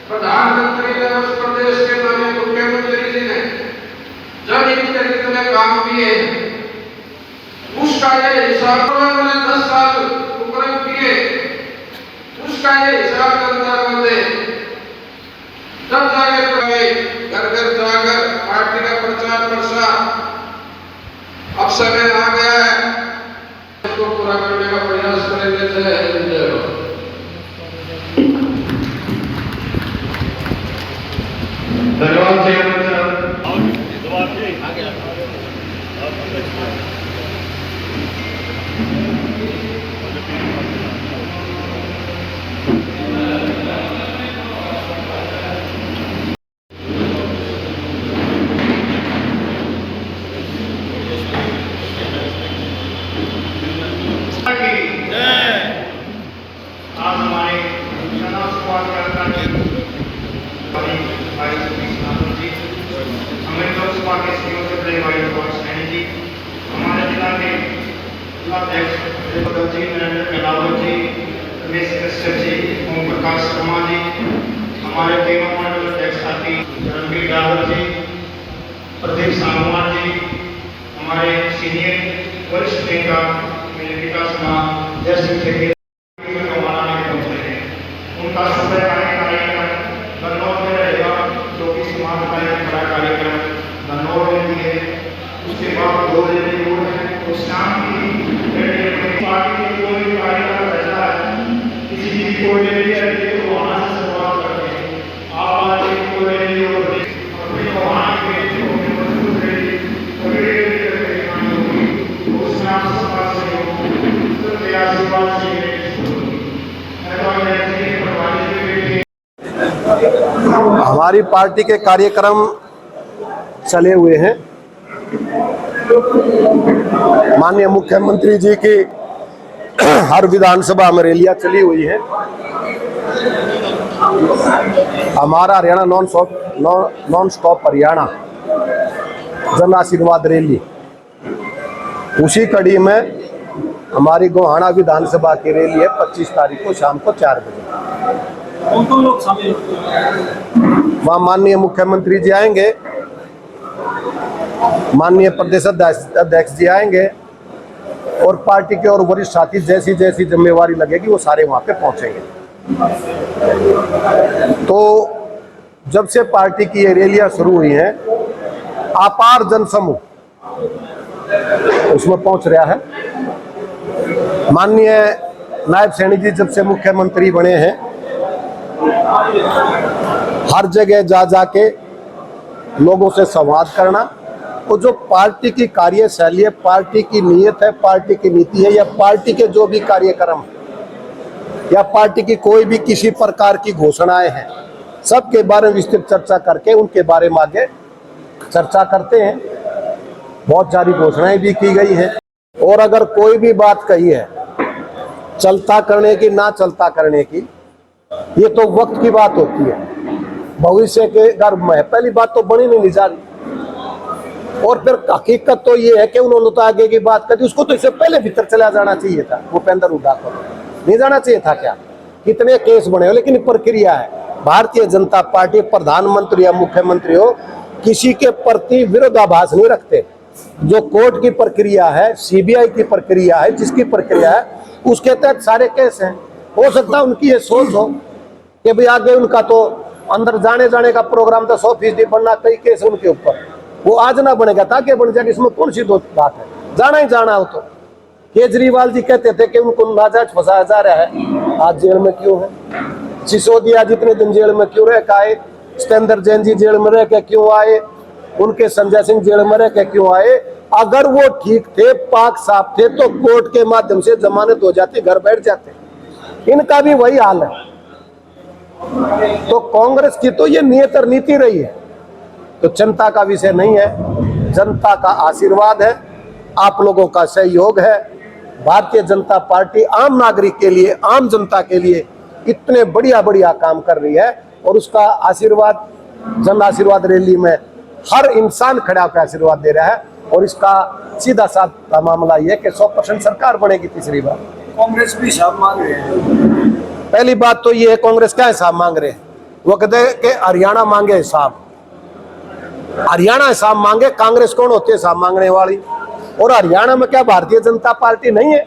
प्रधानमंत्री ने उस प्रदेश के माननीय मुख्यमंत्री जी ने जब इनके हित में काम किए उसका ये हिसाब उन्होंने 10 साल उपलब्ध किए, उसका ये हिसाब जनता को दे। जब जाके घर घर जाकर पार्टी का प्रचार प्रसार अब समय आ गया है, इसको पूरा करने का प्रयास करेंगे। धन्यवाद चेयरमैन सर। आज हमारे लोकसभा के सहयोग से बड़े भाई सैनी जी, हमारे जिला के जिलाध्यक्ष जी नरेंद्र मेलावत जी, रमेश कश्यप जी, ओम प्रकाश शर्मा जी, हमारे तीनों मंडल अध्यक्ष साथी रणबीर डावर जी, प्रदीप सांगवान जी, हमारे सीनियर वरिष्ठ नेता मेरे पिता समाज जय सिंह ठेके उनका सुबह कार्यक्रम धन्यवाद में रहेगा, जो कि समाज का एक बड़ा कार्यक्रम धन्यवाद में भी है। उसके बाद 2 बजे की ओर है तो शाम की पार्टी के कोई भी कार्यक्रम रहता है, किसी की कोई रैली है तो वहाँ से शुरुआत करते हैं। आप आज एक कोई रैली और अपनी वहाँ की मजबूत रैली उसमें आप सबका सहयोग आशीर्वाद चाहिए। हमारी पार्टी के कार्यक्रम चले हुए हैं। माननीय मुख्यमंत्री जी की हर विधानसभा में रैलियां चली हुई है। हमारा Haryana non stop Haryana Jan Ashirwad rally, उसी कड़ी में हमारी गोहाना विधानसभा की रैली है 25 तारीख को शाम को 4 बजे। कौन लोग शामिल? वहाँ माननीय मुख्यमंत्री जी आएंगे, माननीय प्रदेश अध्यक्ष जी आएंगे और पार्टी के और वरिष्ठ साथी जैसी जैसी जिम्मेवारी लगेगी वो सारे वहाँ पे पहुँचेंगे। तो जब से पार्टी की ये रैलियाँ शुरू हुई हैं, अपार जनसमूह उसमें पहुँच रहा है। माननीय नायब सैनी जी जब से मुख्यमंत्री बने हैं, हर जगह जा जाके लोगों से संवाद करना, और जो पार्टी की कार्यशैली है, पार्टी की नीयत है, पार्टी की नीति है, या पार्टी के जो भी कार्यक्रम या पार्टी की कोई भी किसी प्रकार की घोषणाएं हैं, सबके बारे में विस्तृत चर्चा करके उनके बारे में आगे चर्चा करते हैं। बहुत सारी घोषणाएं भी की गई हैं, और अगर कोई भी बात कही है चलता करने की ना चलता करने की, ये तो वक्त की बात होती है, भविष्य के गर्भ में। पहली बात तो बनी नहीं जा रही, और फिर हकीकत तो ये है कि उन्होंने तो आगे की बात कर दी, उसको तो इससे पहले भीतर चला जाना चाहिए था। भूपेंद्र हुड्डा को नहीं जाना चाहिए था क्या? कितने केस बने हो, लेकिन प्रक्रिया है। भारतीय जनता पार्टी प्रधानमंत्री या मुख्यमंत्री हो, किसी के प्रति विरोधाभास नहीं रखते। जो कोर्ट की प्रक्रिया है, सीबीआई की प्रक्रिया है, जिसकी प्रक्रिया है उसके तहत सारे केस हैं। हो सकता है उनकी ये सोच हो कि भाई आगे उनका तो अंदर जाने का प्रोग्राम था, 100% बनना, कई केस उनके ऊपर, वो आज ना बनेगा ताकि बन जाएगा। इसमें कौन सी दो बात है? जाना ही जाना हो तो। केजरीवाल जी कहते थे कि उनको नाजायज फंसाया जा रहा है, आज जेल में क्यों है? सिसोदिया जितने दिन जेल में क्यों रह के आए? सत्येंद्र जैन जी जेल में रह के क्यों आए? उनके संजय सिंह जेल में रह के क्यों आए? अगर वो ठीक थे, पाक साफ थे, तो कोर्ट के माध्यम से जमानत हो जाती, घर बैठ जाते। इनका भी वही हाल है। तो कांग्रेस की तो ये नियत और नीति रही है। तो जनता का विषय नहीं है, जनता का आशीर्वाद है, आप लोगों का सहयोग है। भारतीय जनता पार्टी आम नागरिक के लिए, आम जनता के लिए इतने बढ़िया काम कर रही है, और उसका आशीर्वाद जन आशीर्वाद रैली में हर इंसान खड़ा होकर आशीर्वाद दे रहा है। और इसका सीधा साधा मामला यह है कि 100% सरकार बनेगी तीसरी बार। कांग्रेस भी हिसाब मांग रहे हैं। पहली बात तो ये है, कांग्रेस क्या हिसाब मांग रहे हैं? वो कहते हैं कि हरियाणा मांगे हिसाब। हरियाणा हिसाब मांगे, कांग्रेस कौन होती है हिसाब मांगने वाली? और हरियाणा में क्या भारतीय जनता पार्टी नहीं है?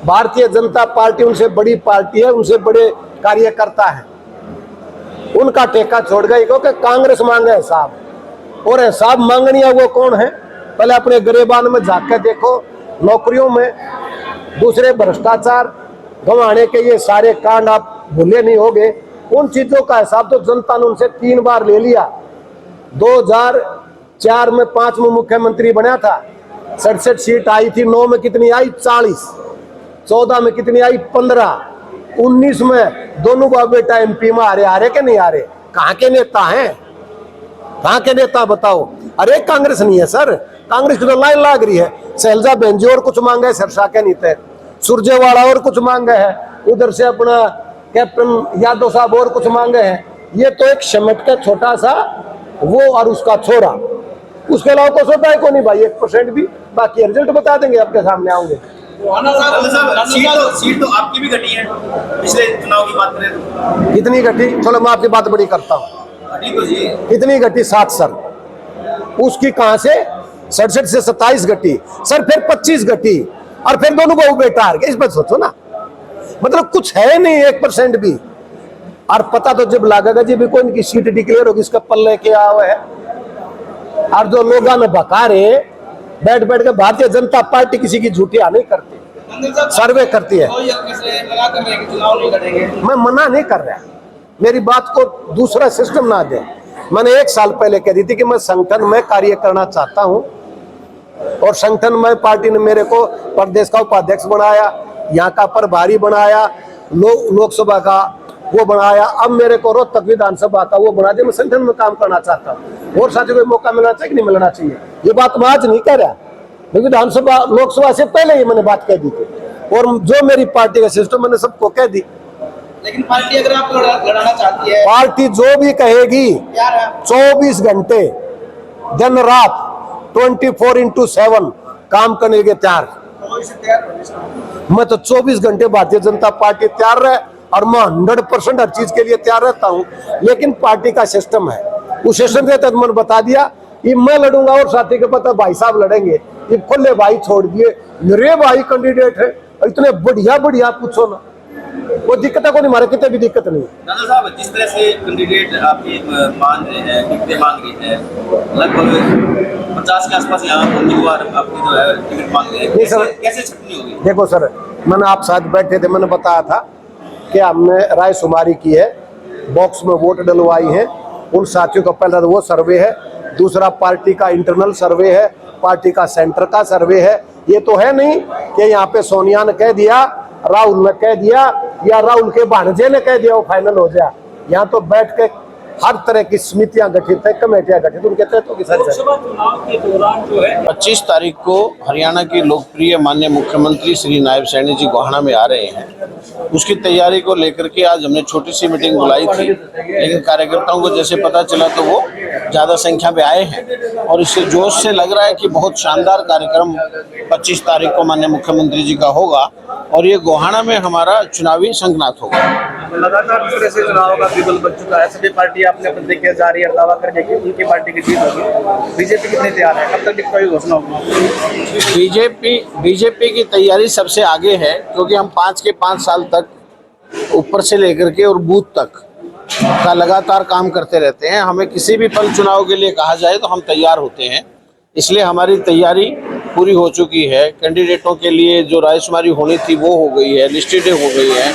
भारतीय जनता पार्टी उनसे बड़ी पार्टी है, उनसे बड़े कार्यकर्ता है। उनका टेका छोड़ गई क्योंकि कांग्रेस मांगे हिसाब, और हिसाब मांगनी है वो कौन है? पहले अपने गिरेबान में झांक के देखो, नौकरियों में दूसरे भ्रष्टाचार गंवाने के ये सारे कांड आप भूले नहीं होगे। उन चीजों का हिसाब तो जनता ने उनसे 3 बार ले लिया। 2004 में 5 में मुख्यमंत्री बना था, 67 सीट आई थी, 9 में कितनी आई? 40। 14 में कितनी आई? 15। 19 में दोनों बाप बेटा MP में आ रहे के नहीं आ रहे? कहाँ के नेता हैं? कहाँ के नेता बताओ? अरे कांग्रेस नहीं है सर, कांग्रेस की तो लाइन लाग रही है। शैलजा बहन जी और कुछ मांगे, सिरसा के नीते सुरजेवाला और कुछ मांगे है, उधर से अपना कैप्टन यादव साहब और कुछ मांगे हैं। ये तो एक समेट का छोटा सा वो और उसका छोरा, उसके अलावा कुछ होता है को नहीं भाई, 1% भी। बाकी रिजल्ट बता देंगे, आपके सामने आऊंगे। सीट तो आपकी भी घटी है पिछले चुनाव की बात करें तो। कितनी घटी? चलो मैं आपकी बात बड़ी करता हूँ। घटी तो जी, कितनी घटी? 7 सर। उसकी कहां से? 67 से 27 घटी सर, फिर 25 घटी, और फिर दोनों बहू बेटा हार गए। इस बात सोचो ना, मतलब कुछ है नहीं 1% भी। और पता तो जब लगेगा जी भी कोई इनकी सीट डिक्लेयर होगी, इसका पल्ले क्या हुआ है। और जो लोग ने बका रहे बैठ बैठ के, भारतीय जनता पार्टी किसी की झूठियां नहीं करती, सर्वे करती है। मैं मना नहीं कर रहा, मेरी बात को दूसरा सिस्टम ना दे। मैंने 1 साल पहले कह दी थी कि मैं संगठन में कार्य करना चाहता हूं, और संगठन में पार्टी ने मेरे को प्रदेश का उपाध्यक्ष बनाया, यहाँ का प्रभारी बनाया, लोकसभा का वो बनाया, अब मेरे को रोहतक विधानसभा का वो बना दिया। मैं संगठन में काम करना चाहता हूँ, और साथियों को मौका मिलना चाहिए कि नहीं मिलना चाहिए? ये बात मैं आज नहीं कह रहा, विधानसभा लोकसभा से पहले ही मैंने बात कह दी थी, और जो मेरी पार्टी का सिस्टम मैंने सबको कह दी। लेकिन पार्टी अगर आपको लड़ाना चाहती है, पार्टी जो भी कहेगी 24 घंटे दिन रात 24x7 काम करने के तैयार। मैं तो 24 घंटे भारतीय जनता पार्टी तैयार रहे, और मैं 100% हर चीज के लिए तैयार रहता हूं। लेकिन पार्टी का सिस्टम है, उस सिस्टम के तहत मैंने बता दिया कि मैं लड़ूंगा, और साथी के पता भाई साहब लड़ेंगे। ये खुले भाई छोड़ दिए, मेरे भाई कैंडिडेट है, इतने बढ़िया बढ़िया पूछो ना, वो दिक्कत को नहीं, मारे कितने भी दिक्कत नहीं। दादा साहब जिस तरह से कैंडिडेट आपकी मांग रहे हैं, टिकटें मांग रहे हैं, लगभग 50 के आसपास यहाँ उम्मीदवार आपकी जो है टिकट मांग रहे हैं, कैसे छटनी होगी? देखो सर, मैंने आप साथ बैठे थे, मैंने बताया था कि हमने राय शुमारी की है, बॉक्स में वोट डलवाई है। उन साथियों का पहला वो सर्वे है, दूसरा पार्टी का इंटरनल सर्वे है, पार्टी का सेंटर का सर्वे है। ये तो है नहीं कि यहाँ पे सोनिया ने कह दिया, राहुल ने कह दिया, या राहुल के भांजे ने कह दिया वो फाइनल हो जाए। यहाँ तो बैठ के हर तरह की समितियां गठित है, कमेटियां गठित, उनके तहत होगी सर। लोकसभा चुनाव के दौरान जो है 25 तारीख को हरियाणा के लोकप्रिय माननीय मुख्यमंत्री श्री नायब सैनी जी गोहाना में आ रहे हैं। उसकी तैयारी को लेकर के आज हमने छोटी सी मीटिंग बुलाई थी, लेकिन कार्यकर्ताओं को जैसे पता चला तो वो ज़्यादा संख्या में आए हैं, और इससे जोश से लग रहा है कि बहुत शानदार कार्यक्रम 25 तारीख को माननीय मुख्यमंत्री जी का होगा, और ये गोहाना में हमारा चुनावी संगनाथ होगा। लगातार इस तरह से चुनाव का बिगुल बन चुका है, सभी पार्टी अपने अपने देखिए जारी है, दावा करके कि उनकी पार्टी की जीत होगी। बीजेपी कितने तैयार है, कब तक टिकट की घोषणा होगी? बीजेपी की तैयारी सबसे आगे है, क्योंकि हम 5 के 5 साल तक ऊपर से लेकर के और बूथ तक का लगातार काम करते रहते हैं। हमें किसी भी पल चुनाव के लिए कहा जाए तो हम तैयार होते हैं, इसलिए हमारी तैयारी पूरी हो चुकी है। कैंडिडेटों के लिए जो रायशुमारी होनी थी वो हो गई है, लिस्टेड हो गई है,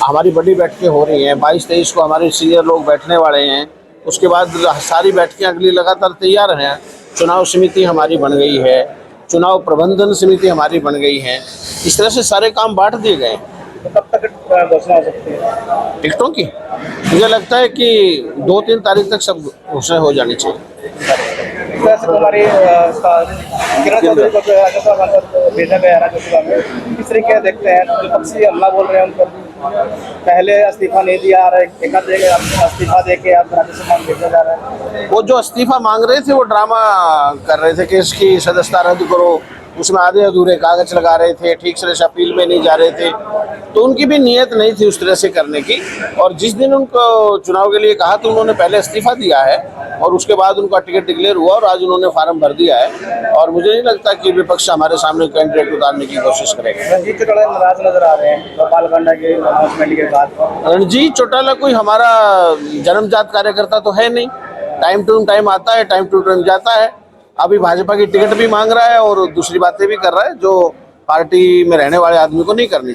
हमारी बड़ी बैठकें हो रही हैं। 22-23 को हमारे सीनियर लोग बैठने वाले हैं, उसके बाद सारी बैठकें अगली लगातार तैयार हैं। चुनाव समिति हमारी बन गई है, चुनाव प्रबंधन समिति हमारी बन गई है। इस तरह से सारे काम बांट दिए गए। तो कब तक घोषणा हो सकती है टिकटों की? मुझे लगता है कि 2-3 तारीख तक सब घोषणा हो जानी चाहिए। हमारी किरण चौधरी को राज्यसभा भेजा गया है, राज्यसभा में किस तरीके देखते हैं? विपक्षी हमला बोल रहे हैं उन पर, पहले इस्तीफा नहीं दिया, एक इस्तीफा दे के अब राज्यसभा में भेजा जा रहा है। वो जो इस्तीफा मांग रहे थे वो ड्रामा कर रहे थे कि इसकी सदस्यता रद्द करो, उसमें आधे अधूरे कागज लगा रहे थे, ठीक से अपील में नहीं जा रहे थे। तो उनकी भी नीयत नहीं थी उस तरह से करने की। और जिस दिन उनको चुनाव के लिए कहा तो उन्होंने पहले इस्तीफा दिया है और उसके बाद उनका टिकट डिक्लेयर हुआ और आज उन्होंने फार्म भर दिया है। और मुझे नहीं लगता कि विपक्ष हमारे सामने कैंडिडेट उतारने की कोशिश करेगा। रणजीत चौटाला नाराज नजर आ रहे हैं गोपालकांडा के अनाउंसमेंट के बाद। रणजीत चौटाला कोई हमारा जन्मजात कार्यकर्ता तो है नहीं, टाइम टू टाइम आता है, टाइम टू टाइम जाता है। अभी भाजपा की टिकट भी मांग रहा है और दूसरी बातें भी कर रहा है जो पार्टी में रहने वाले आदमी को नहीं करनी चाहिए।